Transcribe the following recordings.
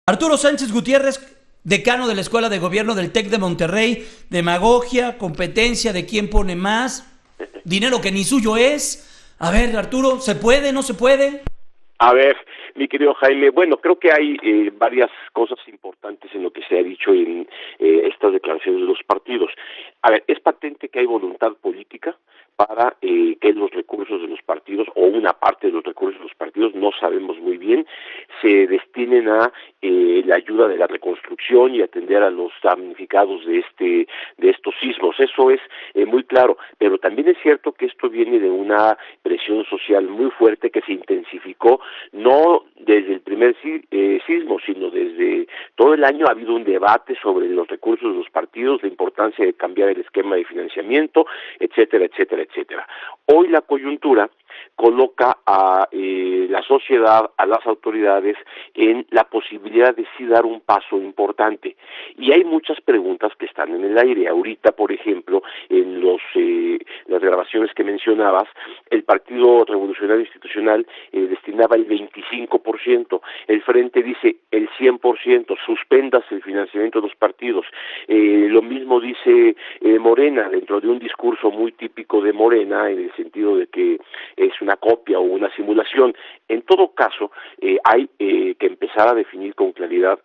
Arturo Sánchez Gutiérrez, decano de la Escuela de Gobierno del TEC de Monterrey, demagogia, competencia de quién pone más, dinero que ni suyo es. A ver, Arturo, ¿se puede, no se puede? A ver, mi querido Jaime, bueno, creo que hay varias cosas importantes en lo que se ha dicho en estas declaraciones de los partidos. A ver, es patente que hay voluntad política para que los recursos de los partidos, o una parte de los recursos de los partidos, no sabemos muy bien, se destinen a la ayuda de la reconstrucción y atender a los damnificados de estos sismos. Eso es muy claro, pero también es cierto que esto viene de una presión social muy fuerte que se intensificó no desde el primer sismo, sino desde todo el año. Ha habido un debate sobre los recursos de los partidos, la importancia de cambiar el esquema de financiamiento, etcétera, etcétera, etcétera. Hoy la coyuntura coloca a la sociedad, a las autoridades, en la posibilidad de sí dar un paso importante. Y hay muchas preguntas que están en el aire. Ahorita, por ejemplo, en las grabaciones que mencionabas, el Partido Revolucionario Institucional destinaba el 25%, el Frente dice el 100%, suspéndase el financiamiento de los partidos. Lo mismo dice Morena, dentro de un discurso muy típico de Morena, en el sentido de que es una copia o una simulación. En todo caso, hay que empezar a definir con claridad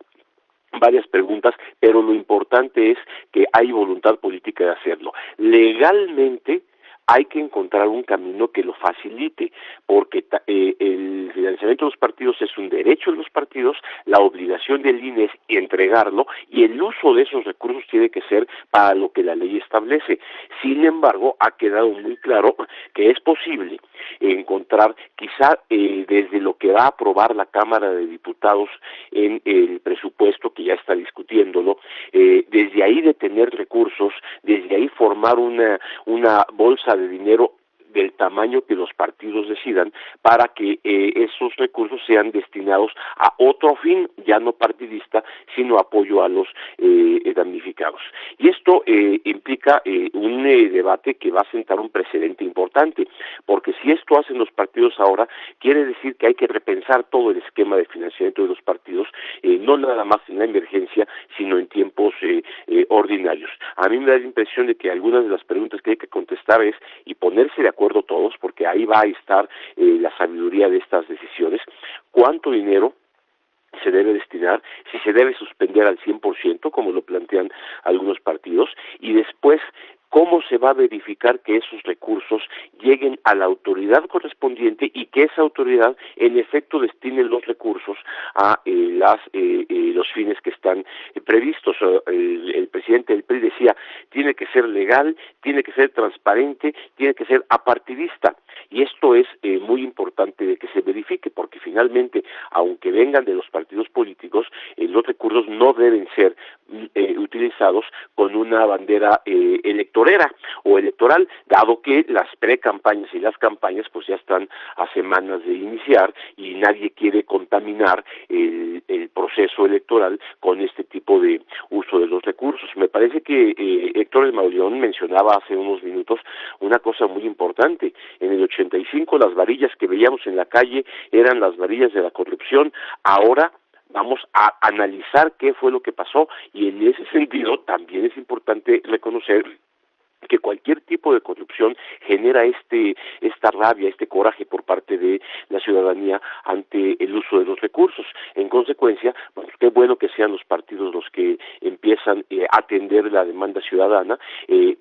varias preguntas, pero lo importante es que hay voluntad política de hacerlo. Legalmente hay que encontrar un camino que lo facilite, porque el financiamiento de los partidos es un derecho de los partidos, la obligación del INE es entregarlo, y el uso de esos recursos tiene que ser para lo que la ley establece. Sin embargo, ha quedado muy claro que es posible encontrar, quizá desde lo que va a aprobar la Cámara de Diputados en el presupuesto, que ya está discutiéndolo, desde ahí de tener recursos, desde ahí formar una bolsa de dinero del tamaño que los partidos decidan, para que esos recursos sean destinados a otro fin, ya no partidista, sino apoyo a los damnificados. Y esto implica un debate que va a sentar un precedente importante, porque si esto hacen los partidos ahora, quiere decir que hay que repensar todo el esquema de financiamiento de los partidos, no nada más en la emergencia, sino en tiempos ordinarios. A mí me da la impresión de que algunas de las preguntas que hay que contestar es, y ponerse de acuerdo todos, porque ahí va a estar la sabiduría de estas decisiones, cuánto dinero se debe destinar, si se debe suspender al 100%, como lo plantean algunos partidos, y después cómo se va a verificar que esos recursos lleguen a la autoridad correspondiente y que esa autoridad en efecto destine los recursos a los fines que están previstos. El presidente del PRI decía, tiene que ser legal, tiene que ser transparente, tiene que ser apartidista, y esto es muy importante de que se verifique, porque finalmente, aunque vengan de los partidos políticos, los recursos no deben ser utilizados con una bandera electoral, dado que las precampañas y las campañas pues ya están a semanas de iniciar, y nadie quiere contaminar el proceso electoral con este tipo de uso de los recursos. Me parece que Héctor de Mauleón mencionaba hace unos minutos una cosa muy importante. En el 85 las varillas que veíamos en la calle eran las varillas de la corrupción. Ahora vamos a analizar qué fue lo que pasó, y en ese sentido también es importante reconocer que cualquier tipo de corrupción genera esta rabia, este coraje por parte de la ciudadanía ante el uso de los recursos. En consecuencia, bueno, qué bueno que sean los partidos los que empiezan a atender la demanda ciudadana,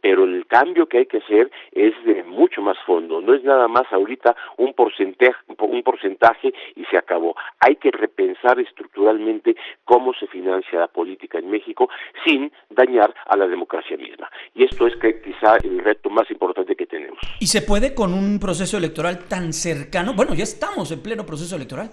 pero el cambio que hay que hacer es de mucho más fondo. No es nada más ahorita un porcentaje y se acabó. Hay que repensar estructuralmente cómo se financia la política en México sin dañar a la democracia misma. Y esto es quizá el reto más importante que tenemos. ¿Y se puede con un proceso electoral tan cercano? Bueno, ya estamos en pleno proceso electoral.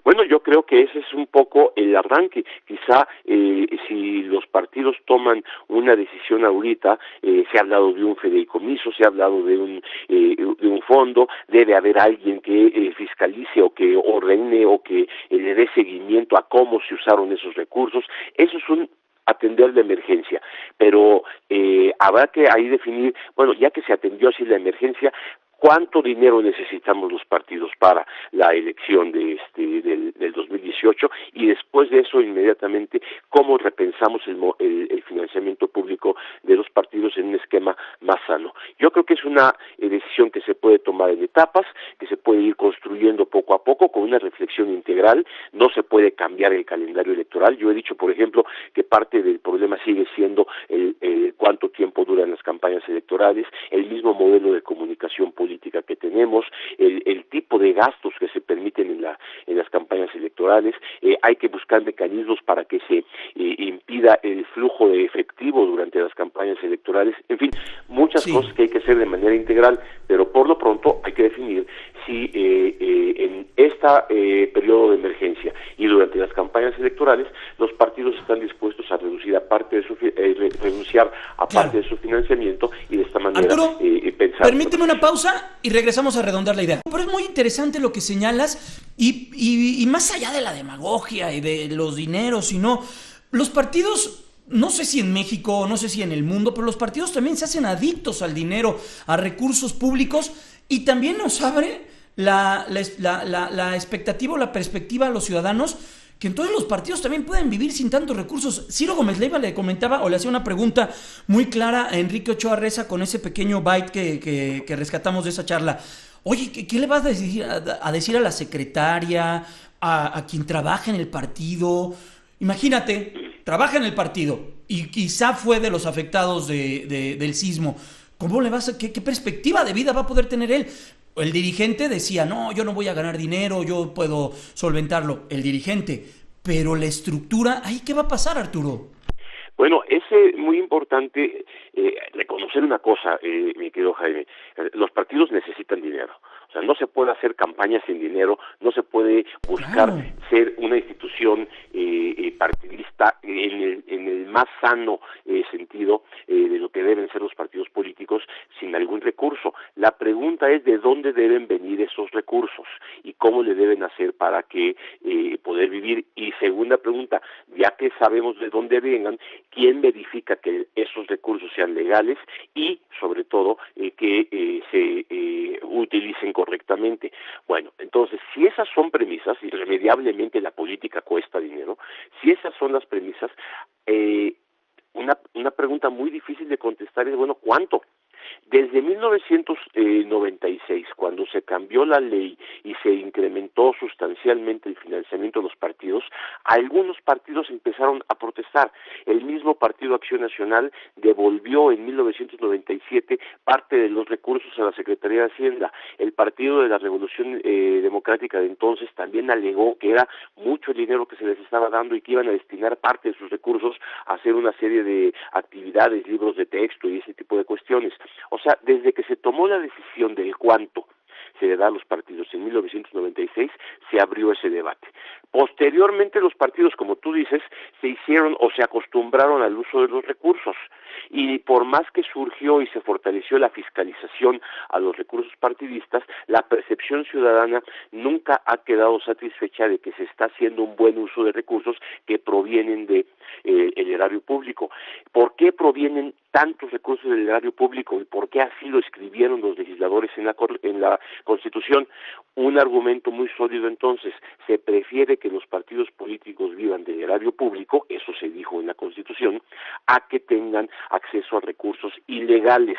Bueno, yo creo que ese es un poco el arranque. Quizá si los partidos toman una decisión ahorita, se ha hablado de un fideicomiso, se ha hablado de un fondo, debe haber alguien que fiscalice o que ordene o que le dé seguimiento a cómo se usaron esos recursos. Eso es atender la emergencia, pero habrá que ahí definir, bueno, ya que se atendió así la emergencia, cuánto dinero necesitamos los partidos para la elección del 2018, y después de eso inmediatamente cómo repensamos el financiamiento público de los partidos en un esquema más sano. Yo creo que es una decisión que se puede tomar en etapas, que se puede ir construyendo poco a poco con una reflexión integral. No se puede cambiar el calendario electoral. Yo he dicho, por ejemplo, que parte del problema sigue siendo el cuánto tiempo duran las campañas electorales, el mismo modelo de comunicación política que tenemos, el tipo de gastos que se permiten en las campañas electorales. Hay que buscar mecanismos para que se impida el flujo de efectivo durante las campañas electorales. En fin, muchas cosas que hay que hacer de manera integral, pero por lo pronto hay que definir si en periodo de emergencia y durante las campañas electorales los partidos están dispuestos a renunciar a parte de su financiamiento, y de esta manera Arturo, pensar. Permíteme una pausa y regresamos a redondar la idea. Pero es muy interesante lo que señalas, y más allá de la demagogia y de los dineros, sino los partidos. No sé si en México, no sé si en el mundo, pero los partidos también se hacen adictos al dinero, a recursos públicos, y también nos abre la expectativa o la perspectiva a los ciudadanos que entonces los partidos también pueden vivir sin tantos recursos. Ciro Gómez Leiva le comentaba o le hacía una pregunta muy clara a Enrique Ochoa Reza con ese pequeño byte que rescatamos de esa charla. Oye, ¿qué le vas a decir a la secretaria, a quien trabaja en el partido? Imagínate, trabaja en el partido y quizá fue de los afectados del sismo. ¿Cómo le qué perspectiva de vida va a poder tener él? El dirigente decía, no, yo no voy a ganar dinero, yo puedo solventarlo. El dirigente, pero la estructura, ¿ahí qué va a pasar, Arturo? Bueno, es muy importante reconocer una cosa, mi querido Jaime. Los partidos necesitan dinero. O sea, no se puede hacer campaña sin dinero, no se puede buscar ser una institución partidista en el más sano sentido de lo que deben ser los partidos políticos sin algún recurso. La pregunta es de dónde deben venir esos recursos y cómo le deben hacer para que poder vivir. Y segunda pregunta, ya que sabemos de dónde vengan, ¿quién verifica que esos recursos sean legales y, sobre todo, que se utilicen correctamente? Bueno, entonces, si esas son premisas, irremediablemente la política cuesta dinero, si esas son las premisas, una pregunta muy difícil de contestar es, bueno, ¿cuánto? Desde 1996, cuando se cambió la ley y se incrementó sustancialmente el financiamiento de los partidos, algunos partidos empezaron a protestar. El mismo Partido Acción Nacional devolvió en 1997 parte de los recursos a la Secretaría de Hacienda. El Partido de la Revolución Democrática de entonces también alegó que era mucho dinero que se les estaba dando y que iban a destinar parte de sus recursos a hacer una serie de actividades, libros de texto y ese tipo de cuestiones. O sea, desde que se tomó la decisión del cuánto se le da a los partidos en 1996, se abrió ese debate. Posteriormente los partidos, como tú dices, se hicieron o se acostumbraron al uso de los recursos, y por más que surgió y se fortaleció la fiscalización a los recursos partidistas, la percepción ciudadana nunca ha quedado satisfecha de que se está haciendo un buen uso de recursos que provienen de el erario público. ¿Por qué provienen tantos recursos del erario público y por qué así lo escribieron los legisladores en la Constitución? Un argumento muy sólido entonces: se prefiere que los partidos políticos vivan del erario público, eso se dijo en la Constitución, a que tengan acceso a recursos ilegales,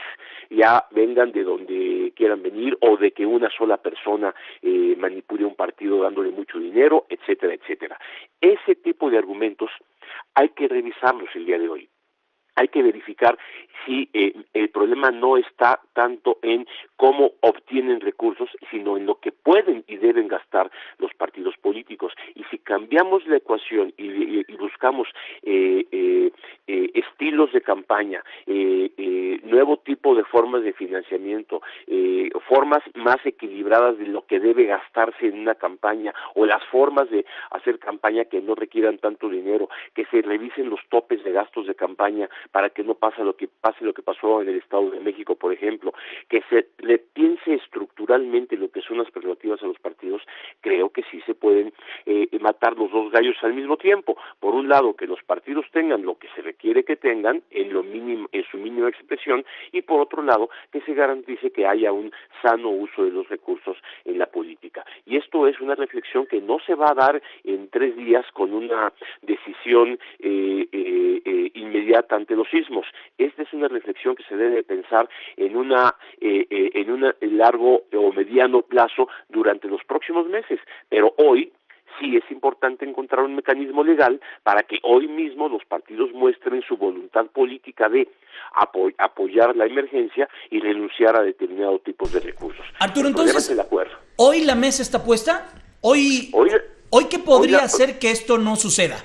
ya vengan de donde quieran venir o de que una sola persona manipule un partido dándole mucho dinero, etcétera, etcétera. Ese tipo de argumentos hay que revisarlos el día de hoy. Hay que verificar si el problema no está tanto en cómo obtienen recursos, sino en lo que pueden y deben gastar los partidos políticos. Y si cambiamos la ecuación y buscamos estilos de campaña, nuevo tipo de formas de financiamiento, formas más equilibradas de lo que debe gastarse en una campaña, o las formas de hacer campaña que no requieran tanto dinero, que se revisen los topes de gastos de campaña para que no pase lo que pasó en el Estado de México, por ejemplo, que se le piense estructuralmente lo que son las prerrogativas a los partidos. Creo que sí se pueden matar los dos gallos al mismo tiempo. Por un lado, que los partidos tengan lo que se requiere que tengan en lo mínimo, en su mínima expresión, y por otro lado, que se garantice que haya un sano uso de los recursos en la política. Y esto es una reflexión que no se va a dar en 3 días con una decisión inmediata ante los sismos. Esta es una reflexión que se debe pensar en un largo o mediano plazo durante los próximos meses. Pero hoy sí es importante encontrar un mecanismo legal para que hoy mismo los partidos muestren su voluntad política de apoyar la emergencia y renunciar a determinados tipos de recursos. Arturo, entonces, ¿hoy la mesa está puesta? ¿Hoy qué podría hacer que esto no suceda?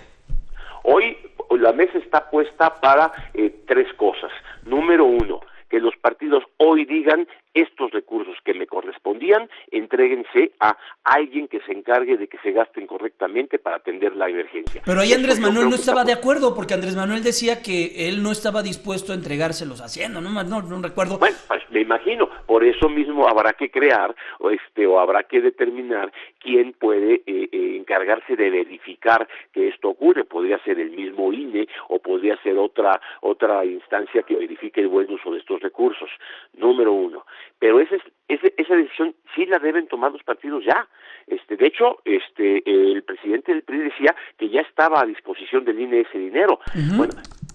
Hoy la mesa está puesta para 3 cosas. Número 1, que los partidos hoy digan: estos recursos que me correspondían, entréguense a alguien que se encargue de que se gasten correctamente para atender la emergencia. Pero ahí Andrés Manuel no estaba de acuerdo, porque Andrés Manuel decía que él no estaba dispuesto a entregárselos haciendo, no recuerdo. Bueno, pues me imagino, por eso mismo habrá que crear o habrá que determinar quién puede encargarse de verificar que esto ocurre. Podría ser el mismo INE o podría ser otra instancia que verifique el buen uso de estos recursos. Número 1. Pero esa decisión sí la deben tomar los partidos ya. De hecho, el presidente del PRI decía que ya estaba a disposición del INE ese dinero. Uh-huh. Bueno,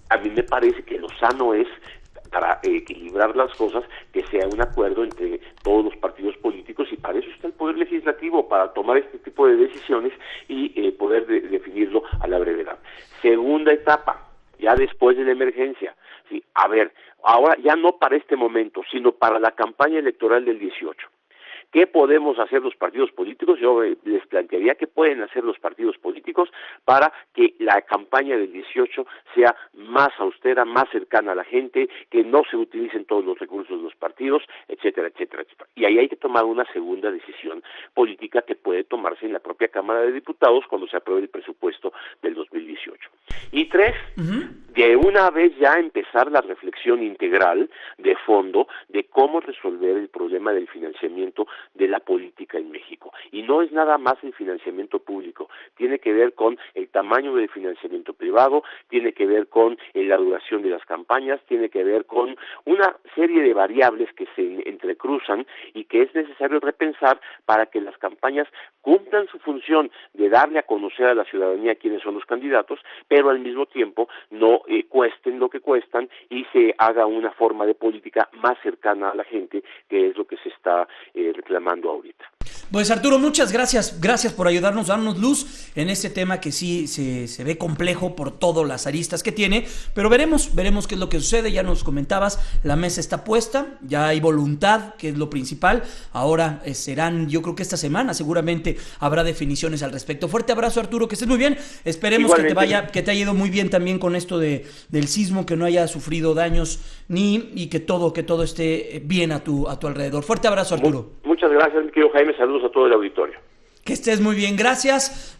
a mí me parece que lo sano es, para equilibrar las cosas, que sea un acuerdo entre todos los partidos políticos, y para eso está el Poder Legislativo, para tomar este tipo de decisiones y poder definirlo a la brevedad. Segunda etapa, ya después de la emergencia. Sí, a ver, ahora ya no para este momento, sino para la campaña electoral del 18. ¿Qué podemos hacer los partidos políticos? Yo les plantearía qué pueden hacer los partidos políticos para que la campaña del 18 sea más austera, más cercana a la gente, que no se utilicen todos los recursos de los partidos, etcétera, etcétera, etcétera. Y ahí hay que tomar una segunda decisión política que puede tomarse en la propia Cámara de Diputados cuando se apruebe el presupuesto del 2018. Y 3, de una vez ya empezar la reflexión integral de fondo de cómo resolver el problema del financiamiento de la política en México. Y no es nada más el financiamiento público, tiene que ver con el tamaño del financiamiento privado, tiene que ver con la duración de las campañas, tiene que ver con una serie de variables que se entrecruzan y que es necesario repensar para que las campañas cumplan su función de darle a conocer a la ciudadanía quiénes son los candidatos, pero al mismo tiempo no cuesten lo que cuestan y se haga una forma de política más cercana a la gente, que es lo que se está reclamando ahorita. Pues Arturo, muchas gracias por ayudarnos, darnos luz en este tema que sí se ve complejo por todas las aristas que tiene, pero veremos qué es lo que sucede. Ya nos comentabas, la mesa está puesta, ya hay voluntad, que es lo principal. Ahora serán, yo creo que esta semana seguramente habrá definiciones al respecto. Fuerte abrazo, Arturo, que estés muy bien. Esperemos igualmente que te haya ido muy bien también con esto del sismo, que no haya sufrido daños y que todo esté bien a tu alrededor. Fuerte abrazo, Arturo. Muchas gracias, mi querido Jaime. Saludos a todo el auditorio. Que estés muy bien, gracias.